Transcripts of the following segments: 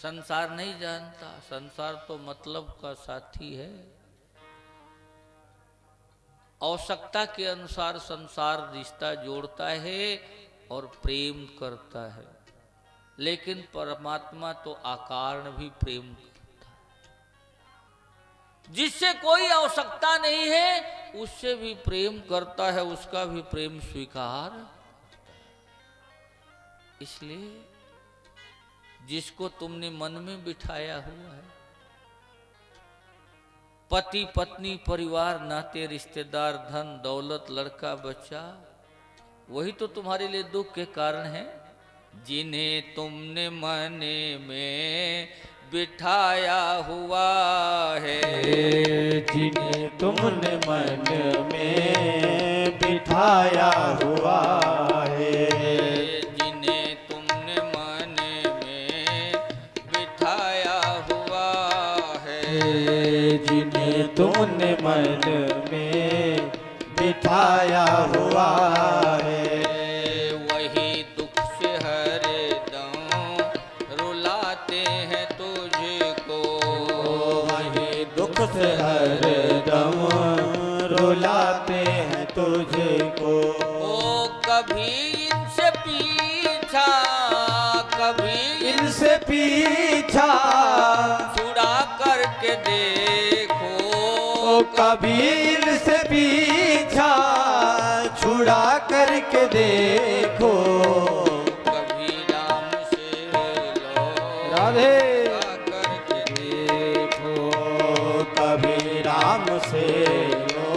संसार नहीं जानता, संसार तो मतलब का साथी है। आवश्यकता के अनुसार संसार रिश्ता जोड़ता है और प्रेम करता है, लेकिन परमात्मा तो अकारण भी प्रेम करता है। जिससे कोई आवश्यकता नहीं है उससे भी प्रेम करता है, उसका भी प्रेम स्वीकार। इसलिए जिसको तुमने मन में बिठाया हुआ है, पति पत्नी परिवार नाते रिश्तेदार धन दौलत लड़का बच्चा, वही तो तुम्हारे लिए दुख के कारण है। जिन्हें तुमने मन में बिठाया हुआ है, जिन्हें तुमने मन में बिठाया हुआ है, जिन्हें तुमने मन में बिठाया हुआ है, जिन्हें तुमने मन में बिठाया हुआ है, वही दुख से हरदम रुलाते हैं तुझको, वही दुख से हरदम रुलाते हैं तुझको। ओ कभी इनसे पीछा, कभी इनसे पीछा छुड़ा करके देखो, ओ कभी इनसे पीछा छुड़ा करके देखो, कभी राम से लो राधे करके देखो, कभी राम से लो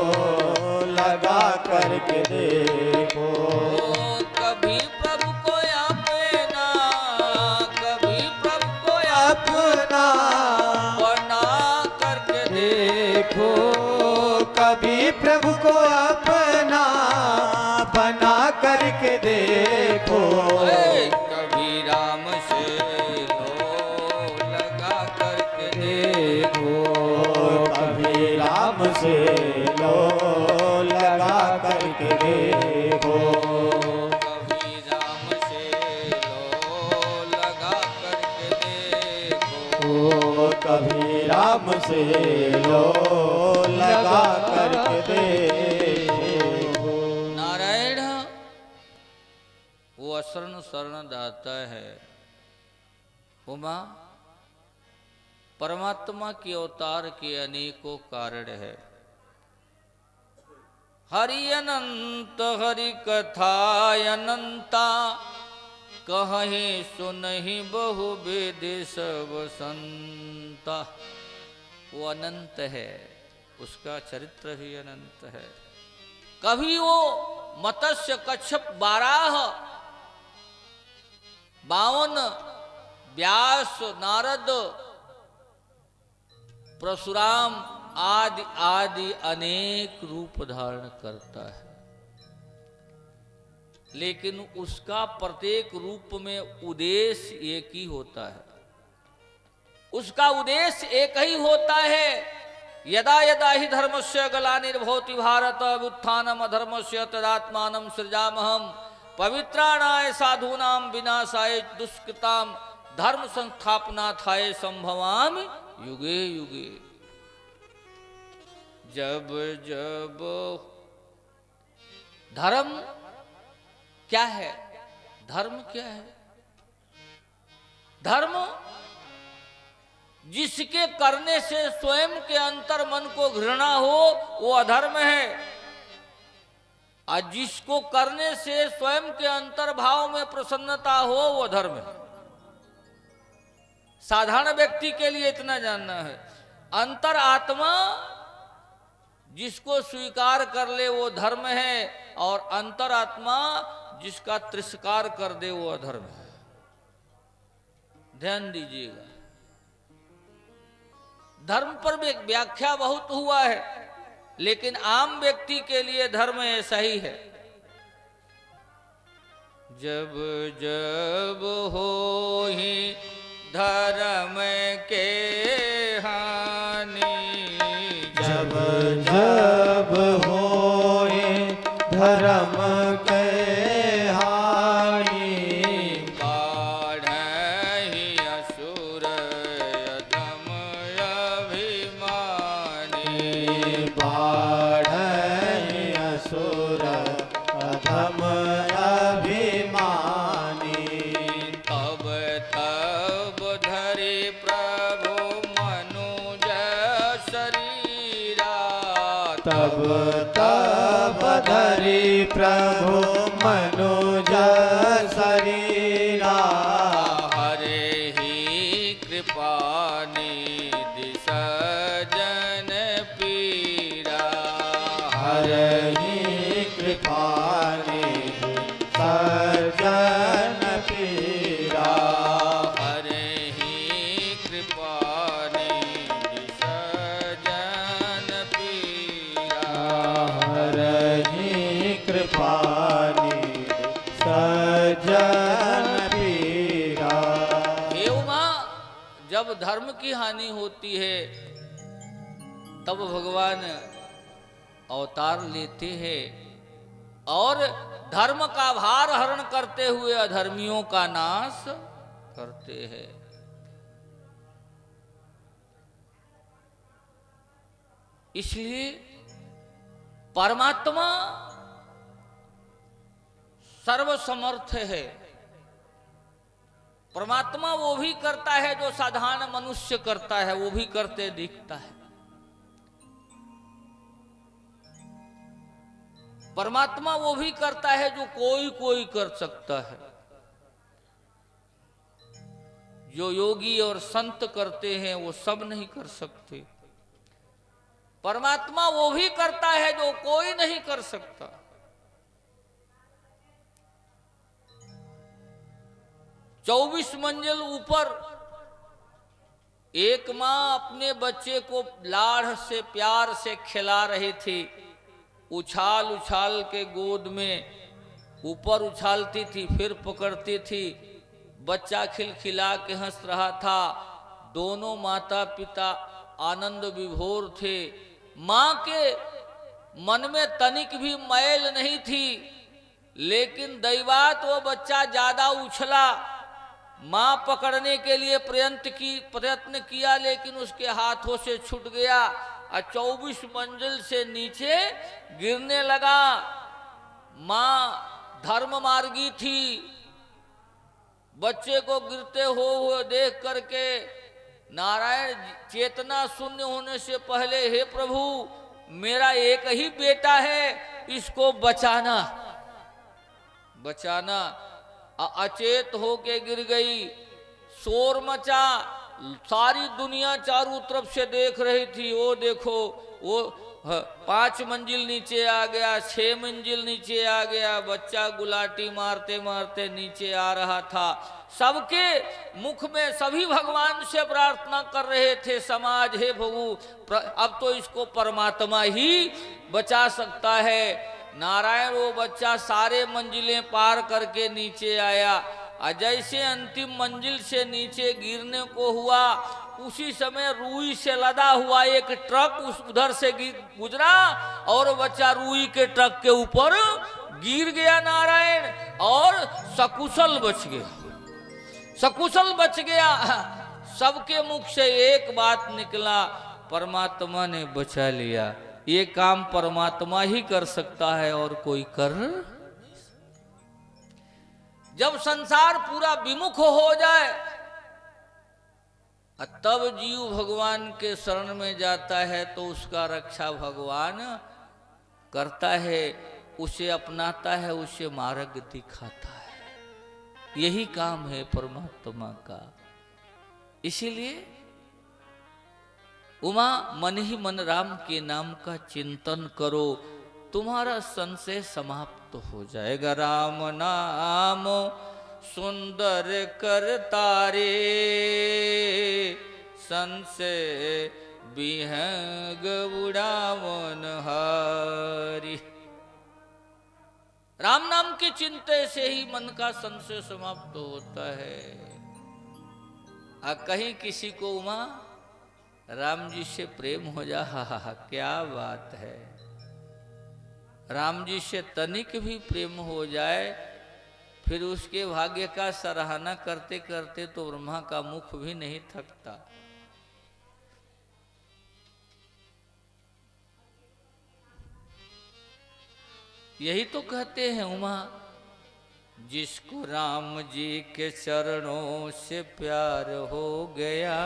लगा करके देखो, ओ कभी प्रभु को अपना, कभी प्रभु को अपना बना करके देखो, कभी प्रभु को अपना बना करके देखो, कभी राम से लो लगा करके देखो, कभी राम से लो लगा करके देखो, कभी राम से लो लगा करके देखो, ओ कभी राम से लो लगा करके देखो। नारायण वो असरण शरण दाता है। उमा परमात्मा के अवतार के अनेकों कारण है। हरि अनंत हरि कथा अनंता, कहे सुनहि बहु वेद सब संता। वो अनंत है, उसका चरित्र भी अनंत है। कभी वो मत्स्य कच्छप बाराह, बावन व्यास नारद परशुराम आदि आदि अनेक रूप धारण करता है, लेकिन उसका प्रत्येक रूप में उद्देश्य एक ही होता है। उसका उद्देश्य एक ही होता है। यदा यदा ही धर्मस्य ग्लानिर्भवति भारत, उत्थानम अधर्मस्य तदात्मानं सृजामहम्, पवित्राणाय साधूनां विनाशाय दुष्कृतां, धर्म संस्थापनार्थाय संभवामि युगे युगे। जब जब धर्म क्या है? धर्म क्या है? धर्म जिसके करने से स्वयं के अंतर मन को घृणा हो वो अधर्म है, और जिसको करने से स्वयं के अंतर भाव में प्रसन्नता हो वो धर्म है। साधारण व्यक्ति के लिए इतना जानना है, अंतर आत्मा जिसको स्वीकार कर ले वो धर्म है, और अंतरात्मा जिसका तिरस्कार कर दे वो अधर्म है। ध्यान दीजिएगा, धर्म पर भी व्याख्या बहुत हुआ है, लेकिन आम व्यक्ति के लिए धर्म ऐसा ही है। जब जब हो ही धर्म के हानि, जब जब होए धर्म के हानि, बाढ़हि असुर हरि प्रभु मनुज शरीरा हरे ही कृपा निधि सजन पीरा हरे ही कृपा निधि सजन पीरा हरे ही कृपा निधि सजन पीरा हरे ही कृपा निधि सजन पीरा। हे उमा, जब धर्म की हानि होती है तब भगवान अवतार लेते हैं और धर्म का भार हरण करते हुए अधर्मियों का नाश करते हैं। इसलिए परमात्मा सर्वसमर्थ है। परमात्मा वो भी करता है जो साधारण मनुष्य करता है, वो भी करते दिखता है। परमात्मा वो भी करता है जो कोई कोई कर सकता है। जो योगी और संत करते हैं वो सब नहीं कर सकते। परमात्मा वो भी करता है जो कोई नहीं कर सकता। चौबीस मंजिल ऊपर एक मां अपने बच्चे को लाड़ से प्यार से खिला रही थी। उछाल उछाल के गोद में ऊपर उछालती थी, फिर पकड़ती थी। बच्चा खिलखिला के हंस रहा था। दोनों माता पिता आनंद विभोर थे। मां के मन में तनिक भी मैल नहीं थी, लेकिन दैवात वो बच्चा ज्यादा उछला। मां पकड़ने के लिए प्रयत्न किया, लेकिन उसके हाथों से छूट गया और 24 मंजिल से नीचे गिरने लगा। मां धर्म मार्गी थी। बच्चे को गिरते हुए देख करके नारायण चेतना शून्य होने से पहले, हे प्रभु मेरा एक ही बेटा है, इसको बचाना बचाना। अचेत होके गिर गई। शोर मचा। सारी दुनिया चारों तरफ से देख रही थी। वो देखो, वो 5 मंजिल नीचे आ गया, 6 मंजिल नीचे आ गया। बच्चा गुलाटी मारते मारते नीचे आ रहा था। सबके मुख में सभी भगवान से प्रार्थना कर रहे थे समाज, हे प्रभु अब तो इसको परमात्मा ही बचा सकता है। नारायण वो बच्चा सारे मंजिलें पार करके नीचे आया। और जैसे अंतिम मंजिल से नीचे गिरने को हुआ, उसी समय रुई से लदा हुआ एक ट्रक उधर से गुजरा और बच्चा रुई के ट्रक के ऊपर गिर गया नारायण, और सकुशल बच गया। सकुशल बच गया। सबके मुख से एक बात निकला, परमात्मा ने बचा लिया। ये काम परमात्मा ही कर सकता है और कोई कर। जब संसार पूरा विमुख हो जाए तब जीव भगवान के शरण में जाता है तो उसका रक्षा भगवान करता है, उसे अपनाता है, उसे मार्ग दिखाता है। यही काम है परमात्मा का। इसीलिए उमा मन ही मन राम के नाम का चिंतन करो, तुम्हारा संशय समाप्त हो जाएगा। राम नाम सुंदर करता रे, संशय बिहंग उड़ावन हारी। राम नाम के चिंते से ही मन का संशय समाप्त होता है। कहीं किसी को उमा राम जी से प्रेम हो जा, हा क्या बात है। राम जी से तनिक भी प्रेम हो जाए, फिर उसके भाग्य का सराहना करते करते तो ब्रह्मा का मुख भी नहीं थकता। यही तो कहते हैं उमा, जिसको राम जी के चरणों से प्यार हो गया,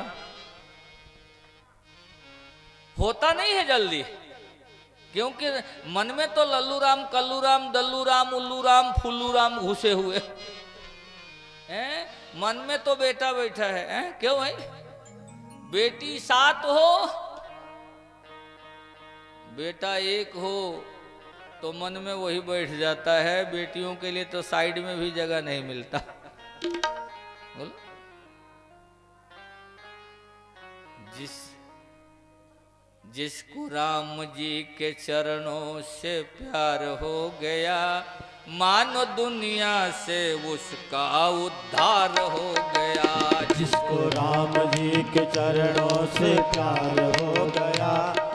होता नहीं है जल्दी, क्योंकि मन में तो लल्लू राम, कल्लू राम, दल्लू राम, उल्लू राम, फुल्लू राम घुसे हुए हैं। मन में तो बेटा बैठा है, क्यों भाई? बेटी 7 हो, बेटा 1 हो तो मन में वही बैठ जाता है। बेटियों के लिए तो साइड में भी जगह नहीं मिलता। बोलो, जिसको राम जी के चरणों से प्यार हो गया, मानो दुनिया से उसका उद्धार हो गया। जिसको राम जी के चरणों से प्यार हो गया,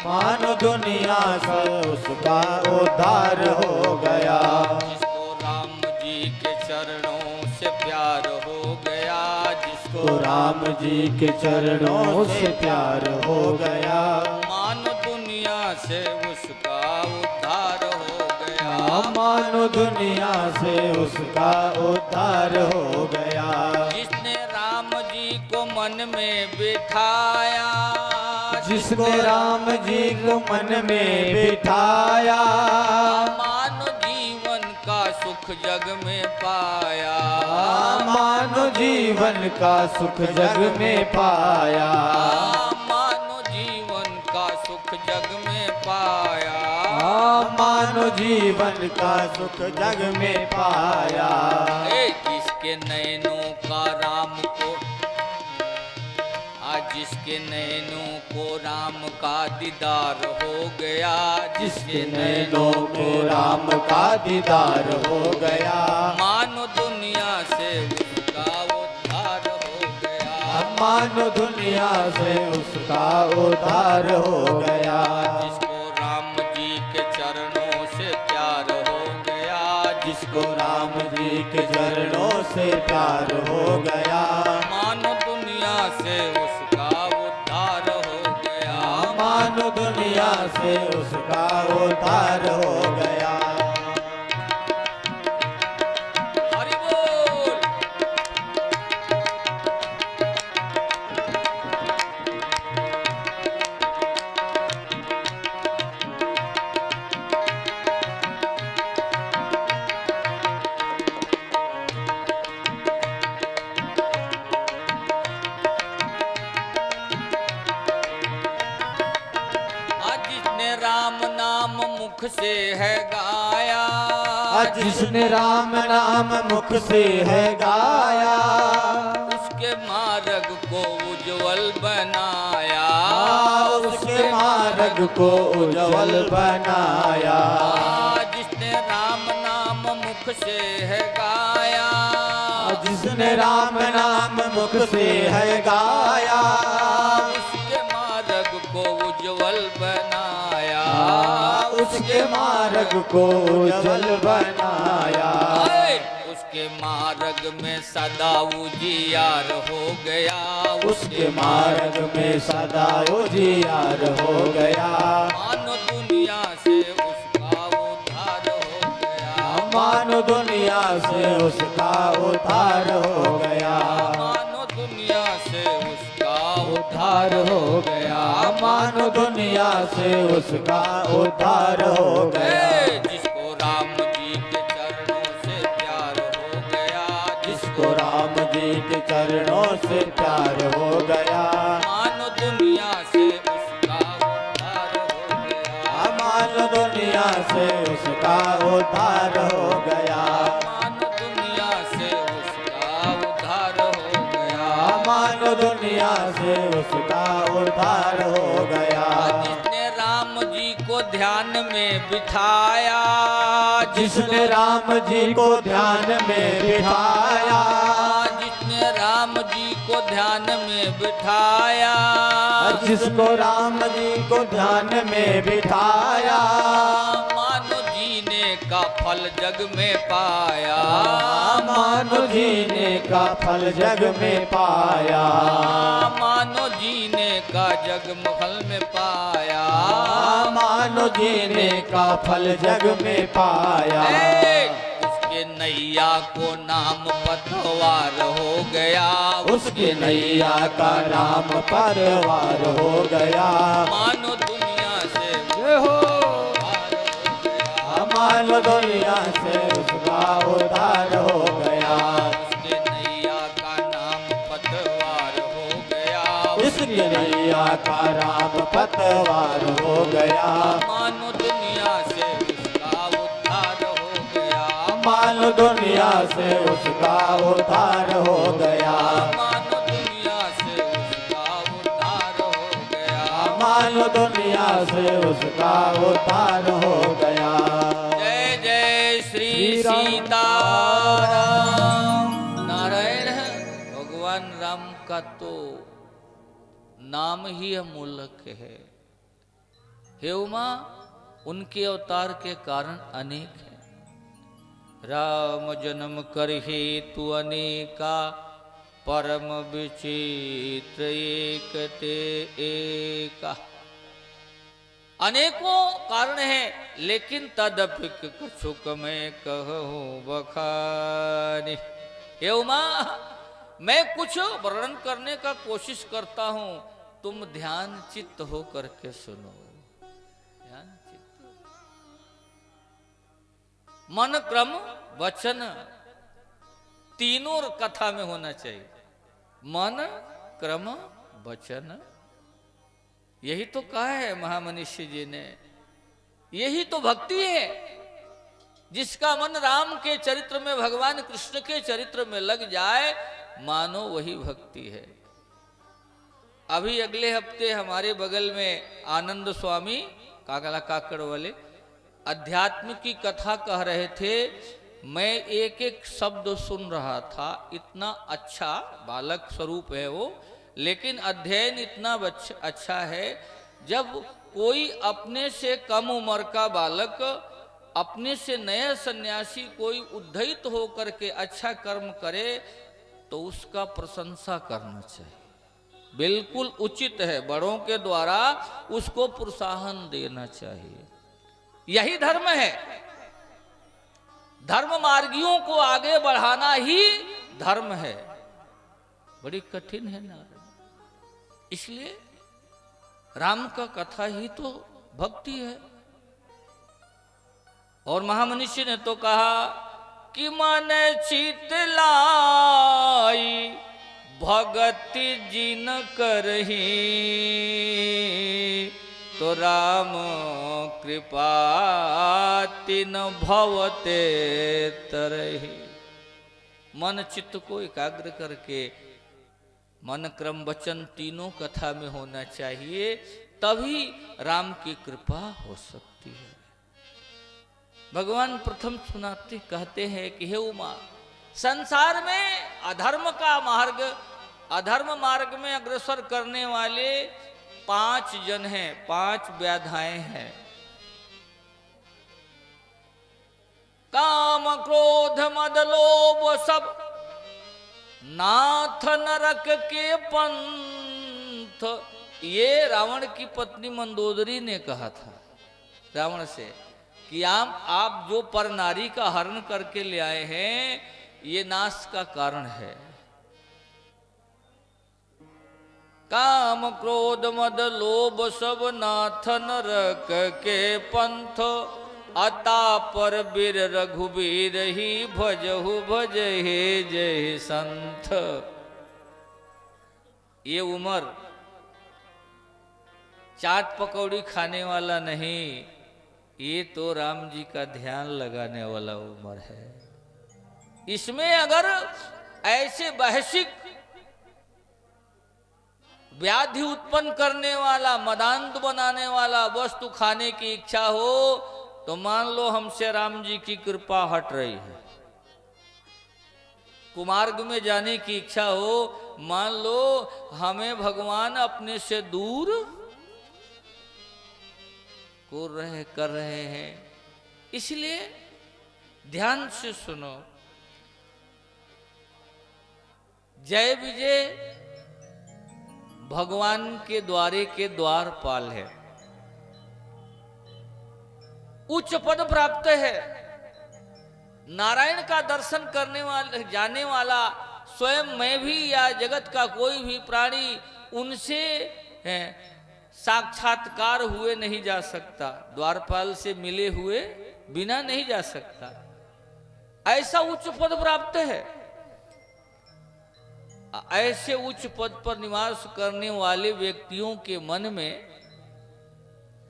मानो दुनिया से उसका उद्धार हो गया। जिसको राम जी के चरणों से प्यार हो गया, जिसको राम जी के चरणों से प्यार हो गया, मानो दुनिया से उसका उद्धार हो गया। मानो दुनिया से उसका उद्धार हो गया। जिसने राम जी को मन में बिठाया, जिसने राम जी को मन में बिठाया, मानो जीवन का सुख जग में पाया। मानो जीवन का सुख जग में पाया। मानो जीवन का सुख जग में पाया। मानो जीवन का सुख जग में पाया। जिसके नैनों का राम को, आज जिसके नैनों को राम का दीदार हो गया, जिसके नैनों को राम का दीदार हो गया, मानो दुनिया से उसका उद्धार हो गया। मानो दुनिया से उसका उद्धार हो गया। जिसको राम जी के चरणों से प्यार हो गया, जिसको राम जी के चरणों से प्यार हो गया, मानो दुनिया से उसका उद्धार हो गया। मानो दुनिया से उसका उद्धार हो गया। हरि बोल। राम नाम मुख से है गाया, जिसने राम नाम मुख से है गाया, उसके मार्ग को उज्जवल बनाया। उसके मार्ग को उज्जवल बनाया। जिसने राम नाम मुख से है गाया, जिसने राम नाम मुख से है गाया, उसके मार्ग को उज्जवल बनाया। उसके मार्ग को उज्जवल बनाया। उसके मार्ग में सदा उजियार हो गया। उसके मार्ग में सदा उजियार हो गया। मानो दुनिया से उसका उद्धार हो गया। मानो दुनिया से उसका उद्धार हो गया। मानो दुनिया से उसका उद्धार हो गया। मानो दुनिया से उसका उद्धार हो गया। जिसको राम जी के चरणों से प्यार हो गया, जिसको राम जी के चरणों से प्यार हो गया, मानो दुनिया से उसका उद्धार हो गया। मानो दुनिया से उसका उद्धार हो गया। मानो दुनिया से उसका उद्धार हो गया। मानो दुनिया से उसका उद्धार हो गया। जिसने राम जी को ध्यान में बिठाया, जिसने राम जी को ध्यान में बिठाया, जिसने राम जी को ध्यान में बिठाया, जिसको राम जी को ध्यान में बिठाया, मानो जीने का फल जग में पाया। मानो जीने का फल जग में पाया। मानो जीने का जग महल में पाया। मानो जीने का फल जग में पाया। उसके नैया को नाम पतवार हो गया। उसके नैया का नाम परवार हो गया। मानो दुनिया से जय हो। मान लो दुनिया से उसका उद्धार हो गया। उसके नैया का नाम पतवार हो गया। इसके नैया का नाम पतवार हो गया। मानो दुनिया से उसका उद्धार हो गया। मान लो दुनिया से उसका उद्धार हो गया। मानो दुनिया से उसका उद्धार हो गया। मान लो दुनिया से उसका उद्धार हो गया। जय जय श्री श्री राम। सीताराम। नारायण है भगवान राम का तो नाम ही अमूलक है। हे उमा, उनके अवतार के कारण अनेक हैं। राम जन्म कर हेतु अनेका, परम विचित्र एक ते एका। अनेकों कारण हैं, लेकिन तदपि कछुक में कहूं बखानी। हे उमा, मैं कुछ वर्णन करने का कोशिश करता हूं, तुम ध्यान चित्त हो करके सुनो। ध्यान चित्त, मन क्रम वचन तीनों कथा में होना चाहिए। मन क्रम वचन, यही तो कहा है महामनीषी जी ने। यही तो भक्ति है। जिसका मन राम के चरित्र में, भगवान कृष्ण के चरित्र में लग जाए, मानो वही भक्ति है। अभी अगले हफ्ते हमारे बगल में आनंद स्वामी काकला काकड़ वाले अध्यात्म की कथा कह रहे थे। मैं एक एक शब्द सुन रहा था। इतना अच्छा बालक स्वरूप है वो, लेकिन अध्ययन इतना अच्छा है। जब कोई अपने से कम उम्र का बालक, अपने से नया सन्यासी कोई उद्धत होकर के अच्छा कर्म करे, तो उसका प्रशंसा करना चाहिए। बिल्कुल उचित है। बड़ों के द्वारा उसको प्रोत्साहन देना चाहिए। यही धर्म है। धर्म मार्गियों को आगे बढ़ाना ही धर्म है। बड़ी कठिन है ना, इसलिए राम का कथा ही तो भक्ति है। और महामनीषी ने तो कहा कि मन चित लाई भगति जिन करही, तो राम कृपा तिन भवते तरही। मन चित्त को एकाग्र करके मन क्रम वचन तीनों कथा में होना चाहिए, तभी राम की कृपा हो सकती है। भगवान प्रथम सुनाते कहते हैं कि हे उमा, संसार में अधर्म का मार्ग, अधर्म मार्ग में अग्रसर करने वाले 5 जन हैं, 5 व्याधाएं हैं। काम क्रोध मद लोभ सब नाथ नरक के पंथ। ये रावण की पत्नी मंदोदरी ने कहा था रावण से कि आप जो पर नारी का हरण करके ले आए हैं, ये नाश का कारण है। काम क्रोध मद लोभ सब नाथ नरक के पंथ, अता पर बीर रघुबीर ही भजहु भज हे जय संथ। ये उमर चाट पकौड़ी खाने वाला नहीं, ये तो राम जी का ध्यान लगाने वाला उम्र है। इसमें अगर ऐसे वैश्विक व्याधि उत्पन्न करने वाला, मदांध बनाने वाला वस्तु खाने की इच्छा हो, तो मान लो हमसे राम जी की कृपा हट रही है। कुमार्ग में जाने की इच्छा हो, मान लो हमें भगवान अपने से दूर कर रहे हैं। इसलिए ध्यान से सुनो। जय विजय भगवान के द्वारे के द्वारपाल है, उच्च पद प्राप्त है। नारायण का दर्शन करने वाला, जाने वाला, स्वयं मैं भी या जगत का कोई भी प्राणी उनसे साक्षात्कार हुए नहीं जा सकता, द्वारपाल से मिले हुए बिना नहीं जा सकता। ऐसा उच्च पद प्राप्त है। ऐसे उच्च पद पर निवास करने वाले व्यक्तियों के मन में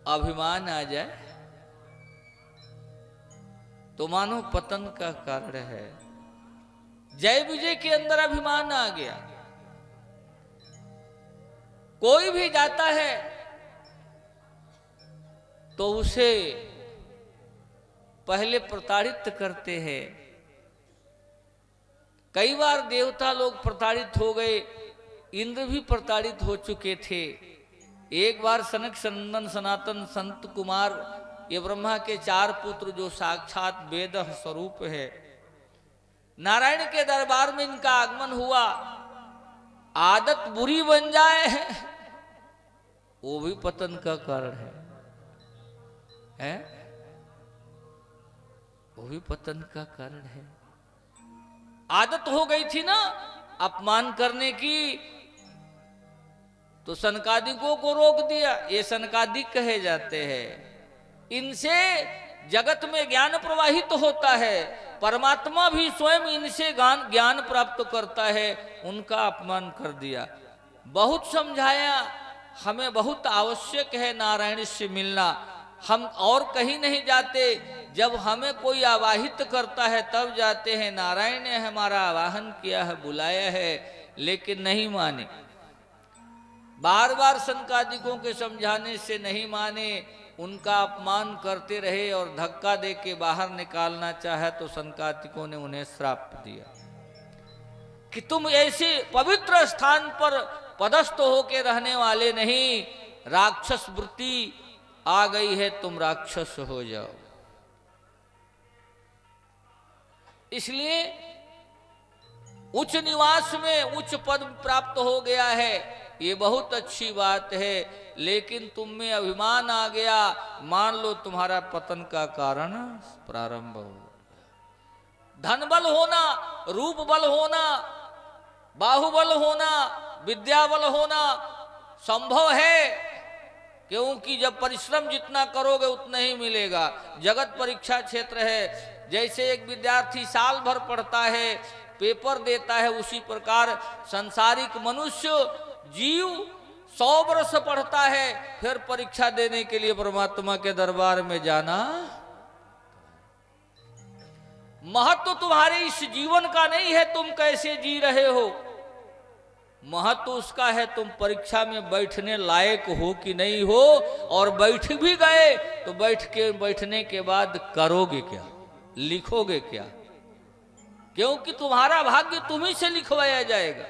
अभिमान आ जाए तो मानो पतन का कारण है। जय विजय के अंदर अभिमान आ गया। कोई भी जाता है तो उसे पहले प्रताड़ित करते हैं। कई बार देवता लोग प्रताड़ित हो गए, इंद्र भी प्रताड़ित हो चुके थे। एक बार सनक सनंदन सनातन संत कुमार ये ब्रह्मा के 4 पुत्र जो साक्षात वेद स्वरूप है, नारायण के दरबार में इनका आगमन हुआ। आदत बुरी बन जाए वो भी पतन का कारण है? वो भी पतन का कारण है। आदत हो गई थी ना अपमान करने की, तो सनकादिकों को रोक दिया। ये सनकादिक कहे जाते हैं। इनसे जगत में ज्ञान प्रवाहित होता है। परमात्मा भी स्वयं इनसे ज्ञान प्राप्त करता है। उनका अपमान कर दिया। बहुत समझाया, हमें बहुत आवश्यक है नारायण से मिलना। हम और कहीं नहीं जाते। जब हमें कोई आवाहित करता है तब जाते हैं। नारायण ने हमारा आवाहन किया है, बुलाया है, लेकिन नहीं माने। बार बार सनकादिकों के समझाने से नहीं माने। उनका अपमान करते रहे और धक्का दे के बाहर निकालना चाहा तो सनकादिकों ने उन्हें श्राप दिया कि तुम ऐसे पवित्र स्थान पर पदस्थ होके रहने वाले नहीं। राक्षस वृत्ति आ गई है, तुम राक्षस हो जाओ। इसलिए उच्च निवास में उच्च पद प्राप्त हो गया है, ये बहुत अच्छी बात है। लेकिन तुम में अभिमान आ गया, मान लो तुम्हारा पतन का कारण प्रारंभ हो। धन बल होना, रूप बल होना, बाहुबल होना, विद्या बल होना संभव है, क्योंकि जब परिश्रम जितना करोगे उतना ही मिलेगा। जगत परीक्षा क्षेत्र है। जैसे एक विद्यार्थी साल भर पढ़ता है, पेपर देता है, उसी प्रकार संसारिक मनुष्य जीव 100 वर्ष पढ़ता है, फिर परीक्षा देने के लिए परमात्मा के दरबार में जाना। महत्व तुम्हारे इस जीवन का नहीं है तुम कैसे जी रहे हो, महत्व उसका है तुम परीक्षा में बैठने लायक हो कि नहीं हो। और बैठ भी गए तो बैठने के बाद करोगे क्या, लिखोगे क्या? क्योंकि तुम्हारा भाग्य तुम्ही से लिखवाया जाएगा।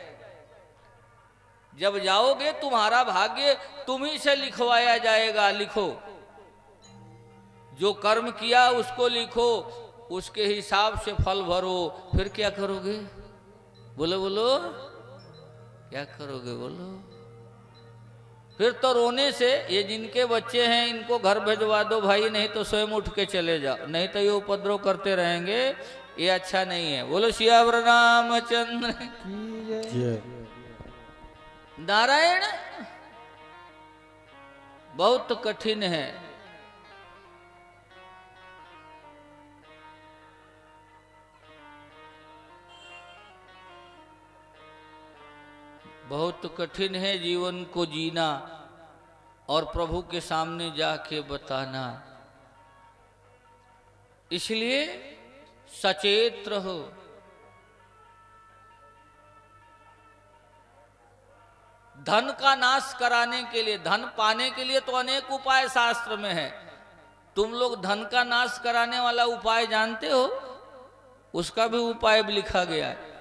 जब जाओगे तुम्हारा भाग्य तुम्ही से लिखवाया जाएगा। लिखो, जो कर्म किया उसको लिखो, उसके हिसाब से फल भरो। फिर क्या करोगे? बोलो बोलो, क्या करोगे बोलो? फिर तो रोने से, ये जिनके बच्चे हैं इनको घर भिजवा दो भाई, नहीं तो स्वयं उठ के चले जाओ, नहीं तो ये उपद्रव करते रहेंगे, ये अच्छा नहीं है। बोलो सियावर रामचंद्र की जय। नारायण बहुत कठिन है। बहुत कठिन है जीवन को जीना और प्रभु के सामने जाके बताना। इसलिए सचेत रहो। धन का नाश कराने के लिए, धन पाने के लिए तो अनेक उपाय शास्त्र में है। तुम लोग धन का नाश कराने वाला उपाय जानते हो? उसका भी उपाय भी लिखा गया है।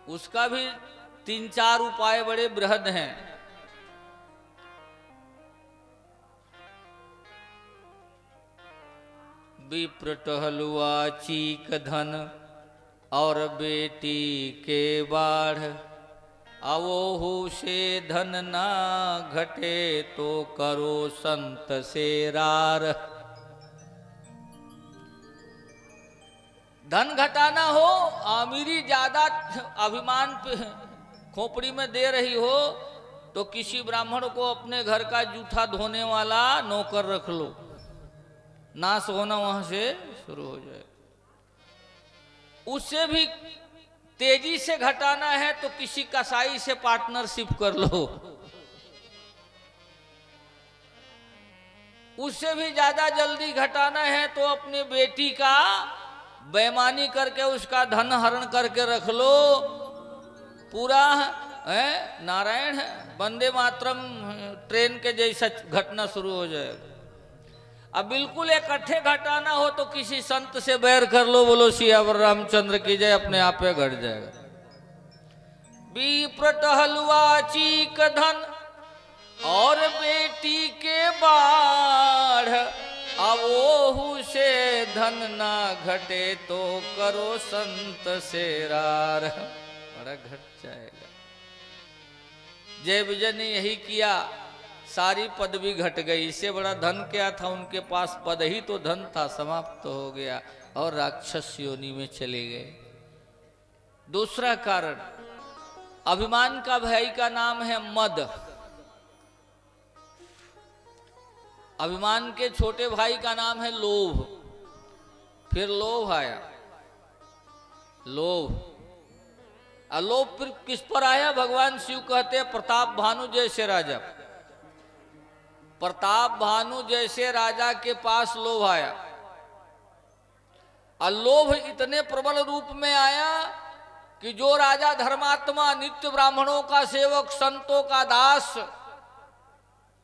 उसका भी 3-4 उपाय बड़े बृहद हैं। विप्र टहलुआ चीक धन और बेटी के बाढ़, अवोहु से धन ना घटे तो करो संत से रार। धन घटाना हो, अमीरी ज्यादा अभिमान पे खोपड़ी में दे रही हो, तो किसी ब्राह्मण को अपने घर का जूठा धोने वाला नौकर रख लो, नाश होना वहां से शुरू हो जाए। उससे भी तेजी से घटाना है तो किसी कसाई से पार्टनरशिप कर लो, उससे भी ज्यादा जल्दी घटाना है तो अपनी बेटी का बेईमानी करके उसका धन हरण करके रख लो। पूरा है नारायण है वंदे मातरम ट्रेन के जैसा घटना शुरू हो जाएगा। अब बिल्कुल इकट्ठे घटाना हो तो किसी संत से बैर कर लो, बोलो सियावर रामचंद्र की जय, अपने आप पे घट जाएगा। विप्र टहलुआ चीक धन और बेटी के बाढ़, अवोहु से धन ना घटे तो करो संत से रार, बड़ा घट जाएगा। जय विजय ने यही किया, सारी पदवी घट गई। इससे बड़ा धन क्या था उनके पास, पद ही तो धन था, समाप्त हो गया और राक्षस योनि में चले गए। दूसरा कारण, अभिमान का भाई का नाम है मद। अभिमान के छोटे भाई का नाम है लोभ। फिर लोभ आया, लोभ। लोभ फिर किस पर आया? भगवान शिव कहते हैं प्रताप भानु जैसे राजा, प्रताप भानु जैसे राजा के पास लोभ आया। और लोभ इतने प्रबल रूप में आया कि जो राजा धर्मात्मा, नित्य ब्राह्मणों का सेवक, संतों का दास,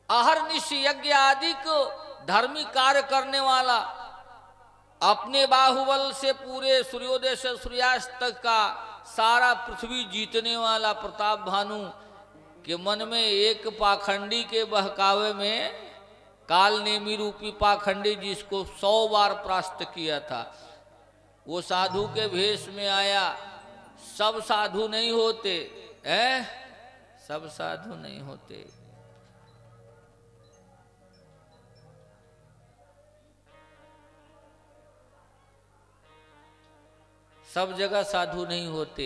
अहर्निश यज्ञ आदि को धर्मी कार्य करने वाला, अपने बाहुबल से पूरे सूर्योदय से सूर्यास्त तक का सारा पृथ्वी जीतने वाला प्रताप भानु के मन में एक पाखंडी के बहकावे में, काल नेमी रूपी पाखंडी जिसको 100 बार परास्त किया था, वो साधु के भेष में आया। सब साधु नहीं होते हैं, सब साधु नहीं होते। सब जगह साधु नहीं होते।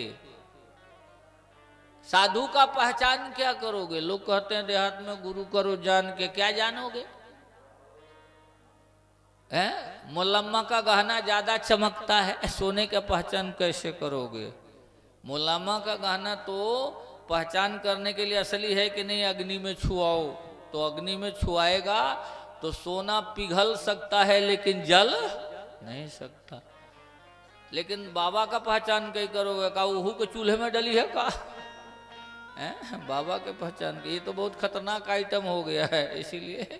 साधु का पहचान क्या करोगे? लोग कहते हैं देहात में गुरु करो जान के, क्या जानोगे? हैं? मोलम्मा का गहना ज्यादा चमकता है, सोने का पहचान कैसे करोगे? मोलम्मा का गहना तो पहचान करने के लिए असली है कि नहीं, अग्नि में छुआओ, तो अग्नि में छुआएगा तो सोना पिघल सकता है लेकिन जल नहीं सकता। लेकिन बाबा का पहचान कहीं करोगे? का उहू के चूल्हे में डली है का? बाबा के पहचान के, ये तो बहुत खतरनाक आइटम हो गया है। इसीलिए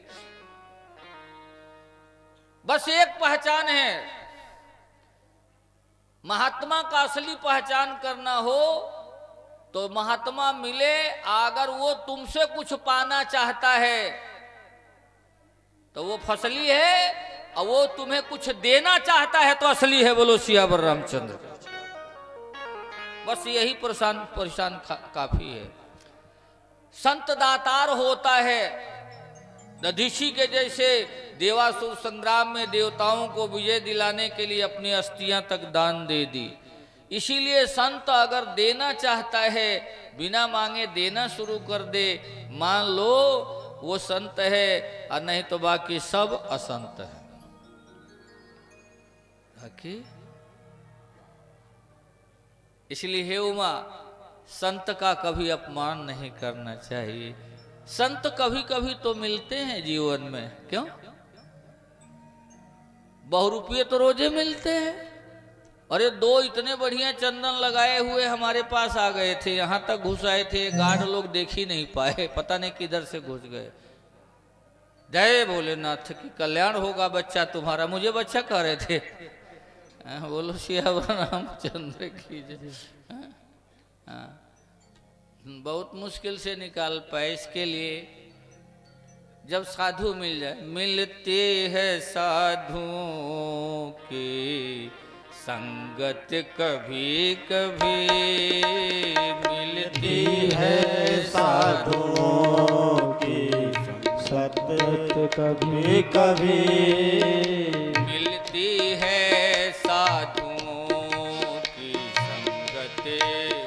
बस एक पहचान है, महात्मा का असली पहचान करना हो तो महात्मा मिले, अगर वो तुमसे कुछ पाना चाहता है तो वो फसली है, और वो तुम्हें कुछ देना चाहता है तो असली है। बोलो सियावर रामचंद्र। बस यही परेशान काफी है। संत दातार होता है, दधीची के जैसे देवासुर संग्राम में देवताओं को विजय दिलाने के लिए अपनी अस्थियां तक दान दे दी। इसीलिए संत अगर देना चाहता है, बिना मांगे देना शुरू कर दे, मान लो वो संत है, और नहीं तो बाकी सब असंत है। इसलिए हे उमा, संत का कभी अपमान नहीं करना चाहिए। संत कभी कभी तो मिलते हैं जीवन में, क्यों? बहुरूपये तो रोजे मिलते हैं। अरे 2 इतने बढ़िया चंदन लगाए हुए हमारे पास आ गए थे, यहां तक घुस आए थे, गार्ड लोग देख ही नहीं पाए, पता नहीं किधर से घुस गए। जय भोलेनाथ की कल्याण होगा बच्चा तुम्हारा, मुझे बच्चा कह रहे थे। बोलो सियावर रामचंद्र की जय। बहुत मुश्किल से निकाल पाए। इसके लिए जब साधु मिल जाए, मिलते हैं साधुओं की संगत कभी कभी, मिलती है साधुओं की संगत कभी कभी, मिलती है साधुओं की संगत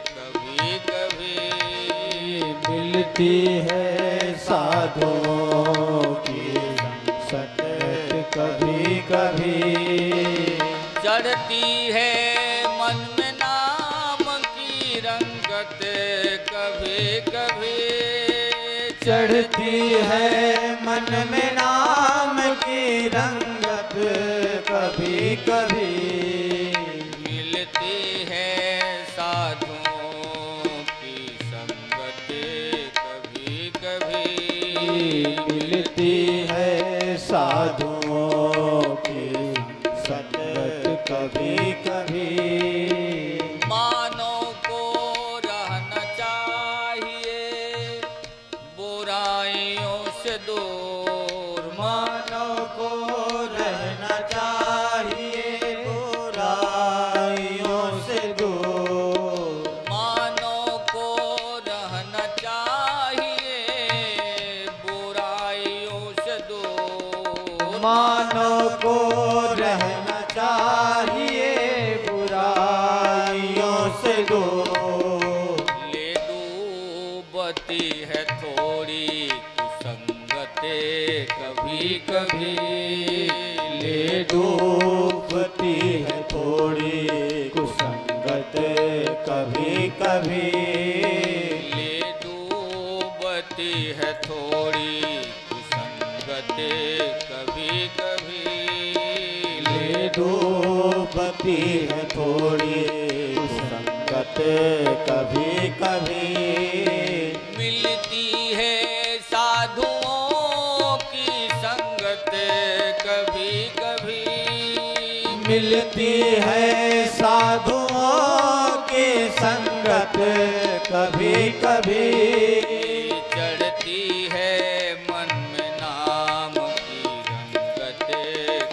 कभी कभी, मिलती है साधुओं की संगत कभी कभी। चढ़ती है मन में नाम की रंगत कभी कभी। चढ़ती है मन में नाम की रंगत कभी कभी। मिलती है साधुओं की संगत कभी कभी। मिलती है साधुओं की संगत कभी कभी। मानव को रहना चाहिए बुराइयों से दूर। मानव को रहना चाहिए बुराइयों से दूर। मानव को रहना चाहिए बुराइयों से दूर। मानव को रहना चाहिए बुराइयों से दूर। ले डूबती है थोड़ी कुसंगते कभी कभी। ले डूबती है थोड़ी कुसंगत कभी कभी। ले डूबती है थोड़ी कुसंगते कभी कभी। ले डूबती है थोड़ी कुसंगत कभी कभी। मिलती है साधुओं की संगत कभी कभी। मिलती है साधुओं की संगत कभी कभी। चढ़ती है मन में नाम की रंगत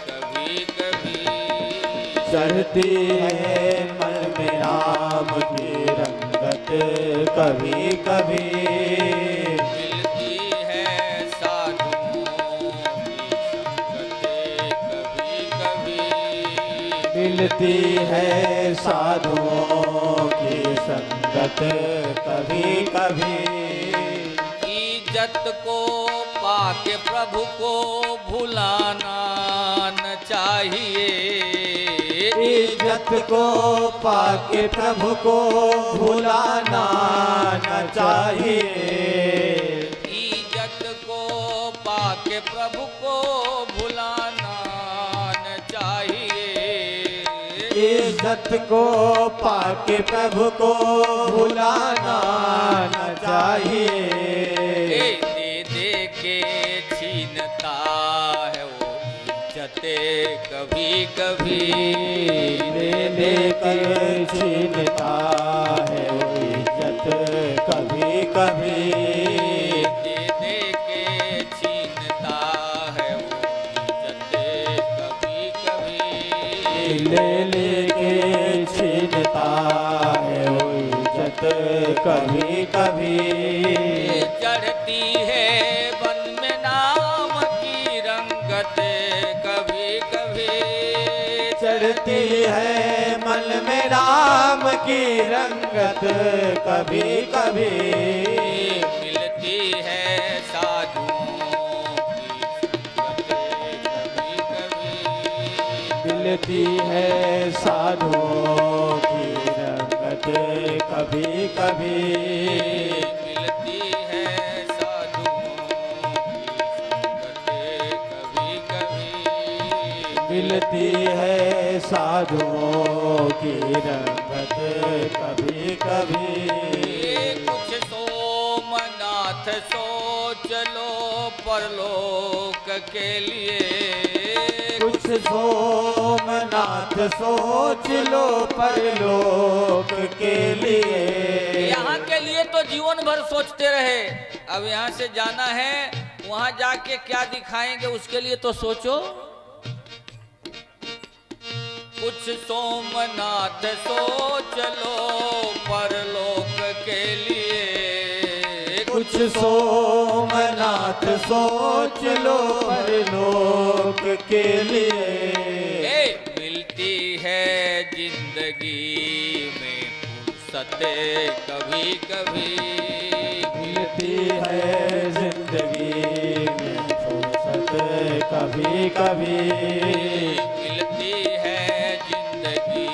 कभी कभी। चढ़ती है मन में राम की रंगत कभी कभी। मिलती है साधुओं की संगत कभी कभी। मिलती है साधुओं की संगत कभी कभी। इज्जत को पाके प्रभु को भुलाना न चाहिए। इज्जत को पाके प्रभु को भुलाना न चाहिए। इज्जत को पाके प्रभु को भुलाना न चाहिए। इज्जत को पाके प्रभु को भुलाना न चाहिए। दे दे के छीनता है वो इज्जते कभी कभी। ले लेकर छीनता है वो इज्जत कभी कभी। दे दे के छीनता है वो इज्जते कभी कभी। ले लेके छीनता है वो इज्जत कभी कभी। चढ़ती है वन में नाम की रंगत कभी कभी। चढ़ती है मन में राम की रंगत कभी कभी। मिलती है साधुओं की संगत कभी कभी। मिलती है साधुओं की रंगत कभी कभी। मिलती है साधुओं की संगत कभी कभी। मिलती है साधुओं की रंगत कभी कभी। कुछ सोमनाथ सोच लो परलोक के लिए। कुछ सोमनाथ सोच लो परलोक के लिए। यहाँ के लिए तो जीवन भर सोचते रहे, अब यहाँ से जाना है, वहाँ जाके क्या दिखाएंगे उसके लिए तो सोचो। कुछ सोमनाथ सोच लो परलोक के लिए। कुछ सोमनाथ सोच लो परलोक के लिए। मिलती है जिंदगी में फुर्सत कभी कभी मिलती है जिंदगी में फुर्सत कभी कभी, मिलती है जिंदगी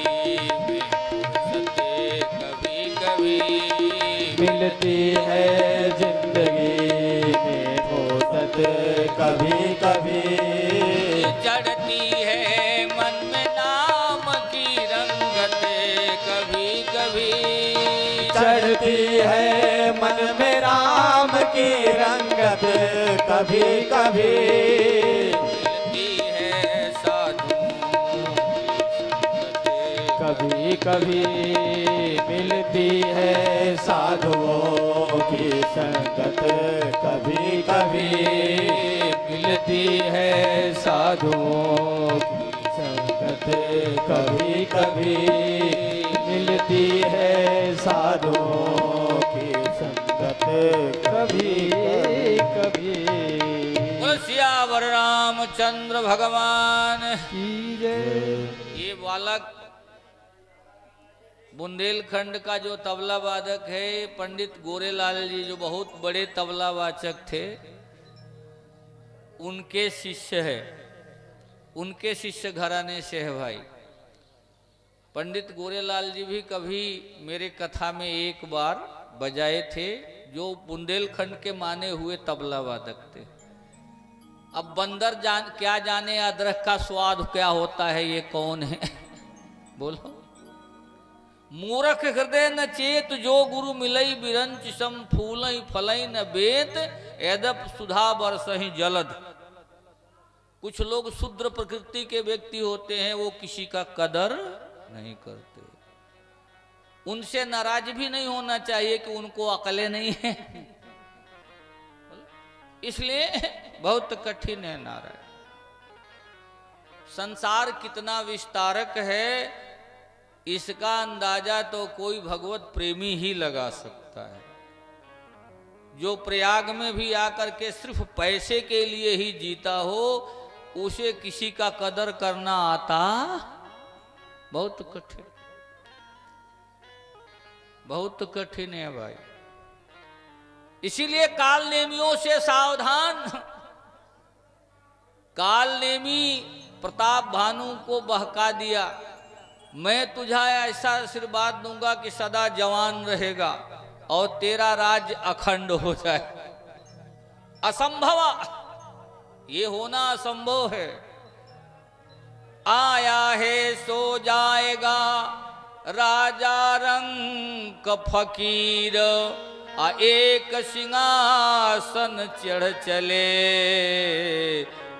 में फुर्सत कभी कभी, मिलती है जिंदगी में फुर्सत कभी कभी, चढ़ती है मन में नाम की रंगत कभी कभी, चढ़ती है मन में राम की रंगत कभी कभी, मिलती है साधुओं की संगत कभी कभी मिलती है साधुओं की संगत कभी कभी, मिलती है साधुओं की संगत कभी कभी, मिलती है साधुओं की संगत कभी कभी। बोल सियावर रामचंद्र भगवान की जय। ये बालक बुंदेलखंड का जो तबला वादक है पंडित गोरेलाल जी, जो बहुत बड़े तबला वाचक थे, उनके शिष्य है, उनके शिष्य घराने से है भाई। पंडित गोरेलाल जी भी कभी मेरे कथा में एक बार बजाए थे, जो बुंदेलखंड के माने हुए तबला वादक थे। अब बंदर क्या जाने अदरक का स्वाद क्या होता है, ये कौन है बोलो। मूरख हृदय न चेत जो गुरु मिलई बिरंच सम फूलई फलई न बेत यदप सुधा बरसहि जलद। कुछ लोग शुद्र प्रकृति के व्यक्ति होते हैं, वो किसी का कदर नहीं करते। उनसे नाराज भी नहीं होना चाहिए कि उनको अकलें नहीं है इसलिए बहुत कठिन है नारायण। संसार कितना विस्तारक है, इसका अंदाजा तो कोई भगवत प्रेमी ही लगा सकता है। जो प्रयाग में भी आकर के सिर्फ पैसे के लिए ही जीता हो, उसे किसी का कदर करना आता बहुत कठिन, बहुत कठिन है भाई। इसीलिए काल नेमियों से सावधान। काल नेमी प्रताप भानु को बहका दिया, मैं तुझा ऐसा आशीर्वाद दूंगा कि सदा जवान रहेगा और तेरा राज्य अखंड हो जाए। असंभव, ये होना असंभव है। आया है सो जाएगा राजा रंग फकीर, एक सिंहासन चढ़ चले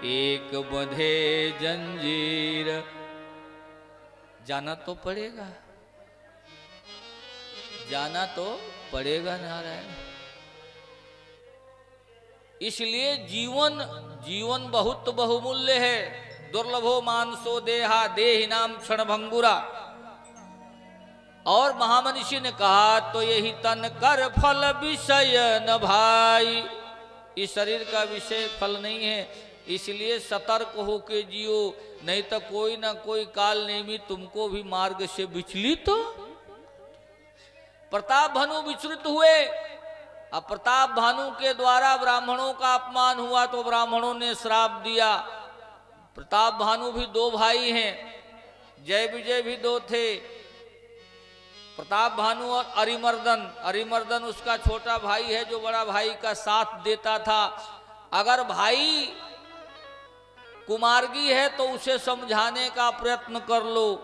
एक बंधे जंजीर। जाना तो पड़ेगा, जाना तो पड़ेगा नारायण। इसलिए जीवन जीवन बहुत बहुमूल्य है। दुर्लभो मानसो देहा देहि नाम क्षण भंगुरा। और महामनीषी ने कहा तो यही तन कर फल विषय न भाई। इस शरीर का विषय फल नहीं है, इसलिए सतर्क होके जियो, नहीं तो कोई ना कोई काल नेमी तुमको भी मार्ग से विचलित। तो प्रताप भानु विचलित हुए। अब प्रताप भानु के द्वारा ब्राह्मणों का अपमान हुआ तो ब्राह्मणों ने श्राप दिया। प्रताप भानु भी दो भाई हैं, जय विजय भी दो थे, प्रताप भानु और अरिमर्दन। अरिमर्दन उसका छोटा भाई है जो बड़ा भाई का साथ देता था। अगर भाई कुमार्गी है तो उसे समझाने का प्रयत्न कर लो,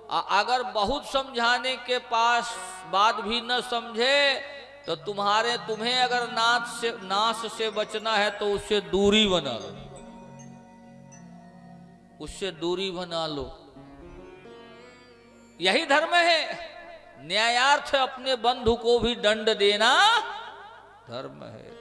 अगर बहुत समझाने के पास बात भी न समझे तो तुम्हें अगर नाश से बचना है तो उससे दूरी बना लो, उससे दूरी बना लो। यही धर्म है। न्यायार्थ अपने बंधु को भी दंड देना धर्म है।